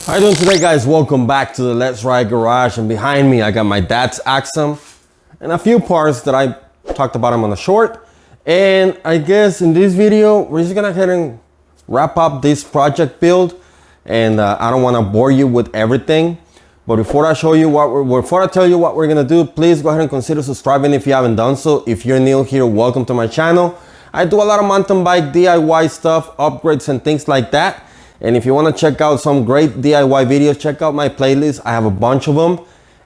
How you doing today, guys? Welcome back to the Let's Ride Garage, and behind me I got my dad's Axum and a few parts that I talked about them on the short. And I guess in this video we're just gonna go ahead and wrap up this project build, and I don't want to bore you with everything, but before I tell you what we're gonna do, please go ahead and consider subscribing if you haven't done so. If you're new here, welcome to my channel. I do a lot of mountain bike DIY stuff, upgrades and things like that. And if you want to check out some great DIY videos, check out my playlist. I have a bunch of them,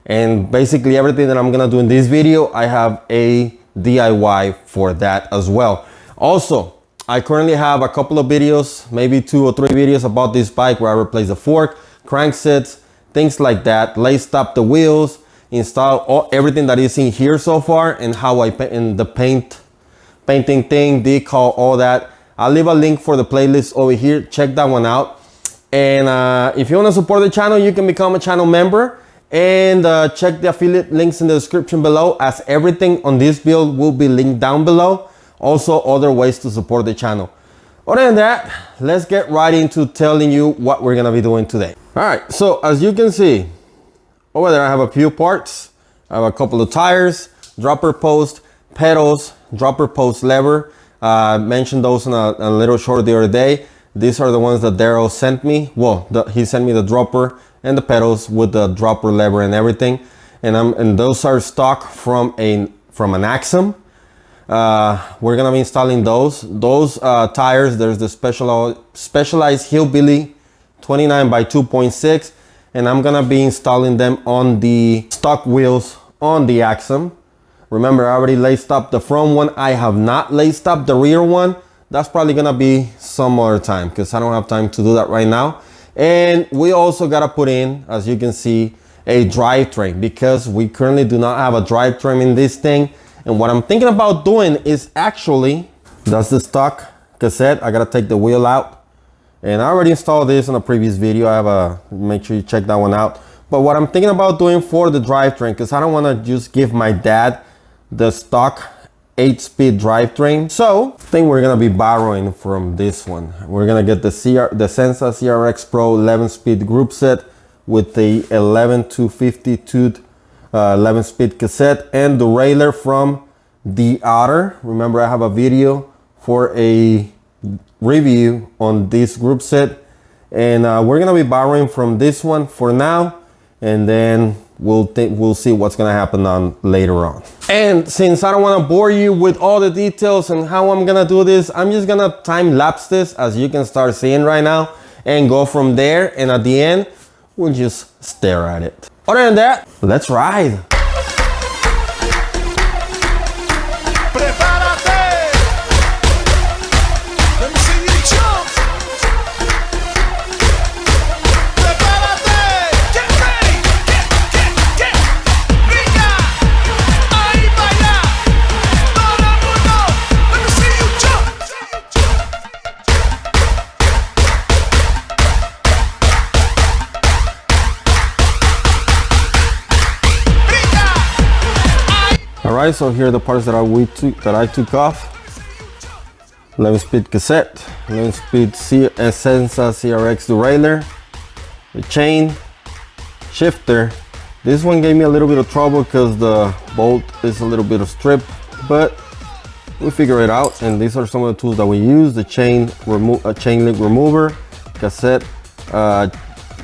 and basically everything that I'm gonna do in this video, I have a DIY for that as well. Also, I currently have a couple of videos, maybe 2 or 3 videos about this bike where I replace the fork, cranksets, things like that, laced up the wheels, install everything that is in here so far, and how I paint the painting thing, decal, all that. I'll leave a link for the playlist over here. Check that one out. And if you want to support the channel, you can become a channel member, and check the affiliate links in the description below, as everything on this build will be linked down below. Also, other ways to support the channel. Other than that, let's get right into telling you what we're gonna be doing today. All right, so as you can see over there, I have a few parts. I have a couple of tires, dropper post, pedals, dropper post lever. Mentioned those in a little short the other day. These are the ones that Daryl sent me. Well, he sent me the dropper and the pedals with the dropper lever and everything. And those are stock from an Axum. We're gonna be installing those tires. There's the specialized Hillbilly 29 by 2.6, and I'm gonna be installing them on the stock wheels on the Axum. Remember, I already laced up the front one. I have not laced up the rear one. That's probably gonna be some other time, because I don't have time to do that right now. And we also gotta put in, as you can see, a drivetrain, because we currently do not have a drivetrain in this thing. And what I'm thinking about doing is actually, that's the stock cassette. I gotta take the wheel out. And I already installed this in a previous video. I have make sure you check that one out. But what I'm thinking about doing for the drivetrain, because I don't wanna just give my dad the stock 8-speed drivetrain. So I think we're gonna be borrowing from this one. We're gonna get the Sensa CRX Pro 11-speed group set with the 11 to 52 11-speed cassette, and the derailleur from the Otter. Remember, I have a video for a review on this group set, and we're gonna be borrowing from this one for now, and then we'll see what's gonna happen on later on. And since I don't want to bore you with all the details and how I'm gonna do this, I'm just gonna time lapse this, as you can start seeing right now, and go from there, and at the end we'll just stare at it. Other than that, let's ride. Alright, so here are the parts that I took off. 11-speed cassette, 11-speed Sensa CRX derailleur, the chain, shifter. This one gave me a little bit of trouble because the bolt is a little bit of strip, but we figure it out. And these are some of the tools that we use: the chain link remover, cassette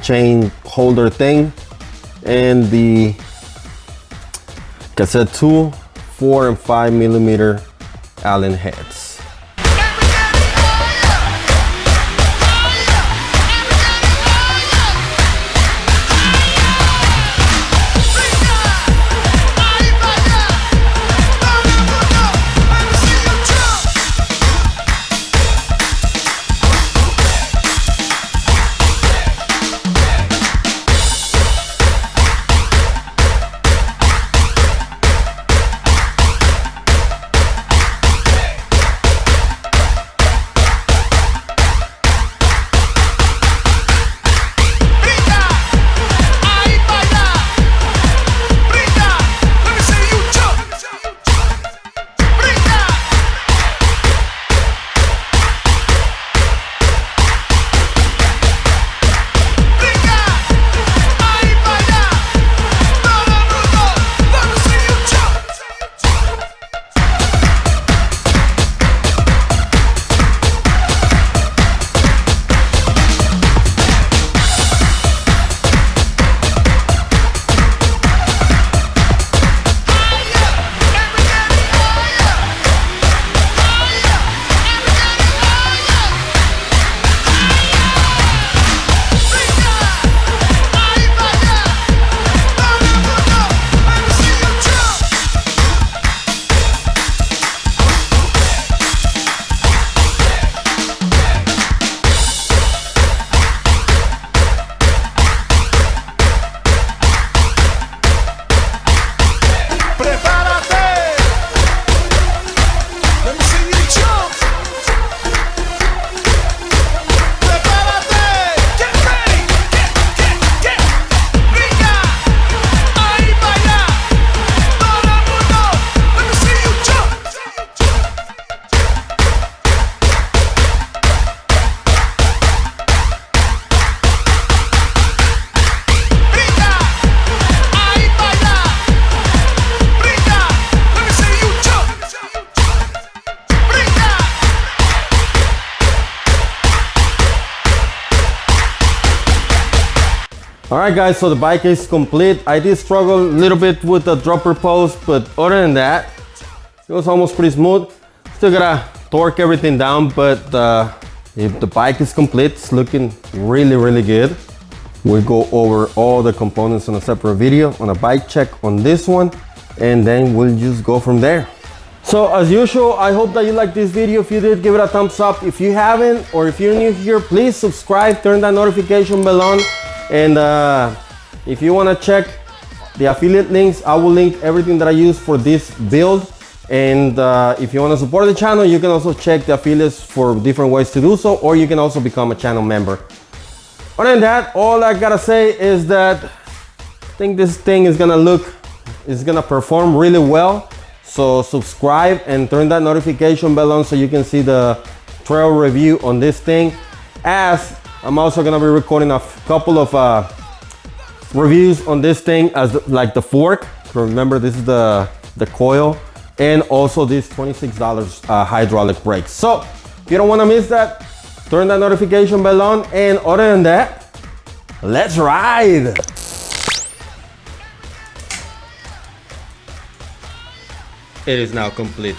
chain holder thing, and the cassette tool, 4 and 5 millimeter Allen heads. All right guys, so the bike is complete. I did struggle a little bit with the dropper post, but other than that, it was almost pretty smooth. Still gotta torque everything down, but if the bike is complete, it's looking really good. We'll go over all the components on a separate video, on a bike check on this one, and then we'll just go from there. So as usual, I hope that you liked this video. If you did, give it a thumbs up. If you haven't, or if you're new here, please subscribe, turn that notification bell on. And if you want to check the affiliate links, I will link everything that I use for this build. And if you want to support the channel, you can also check the affiliates for different ways to do so, or you can also become a channel member. Other than that, all I gotta say is that I think this thing is gonna perform really well. So subscribe and turn that notification bell on so you can see the trail review on this thing. As I'm also gonna be recording a couple of reviews on this thing, as like the fork. Remember, this is the coil, and also these $26 hydraulic brakes. So if you don't wanna miss that, turn that notification bell on. And other than that, let's ride. It is now complete.